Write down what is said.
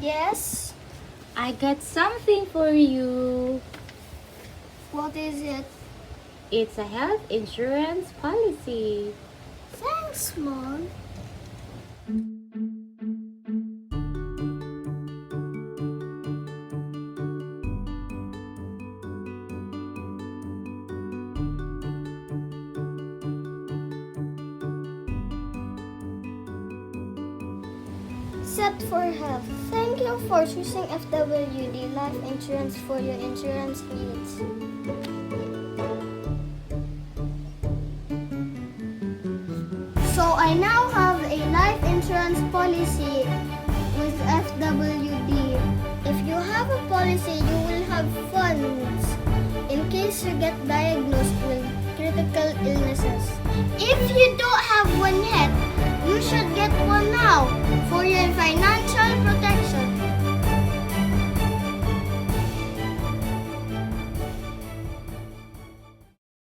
Yes? I got something for you. What is it? It's a health insurance policy. Thanks, Mom. Set for Health. Thank you for choosing FWD Life Insurance for your insurance needs. So I now have a life insurance policy with FWD. If you have a policy, you will have funds in case you get diagnosed with critical illnesses. If you don't have one yet, you should get one now.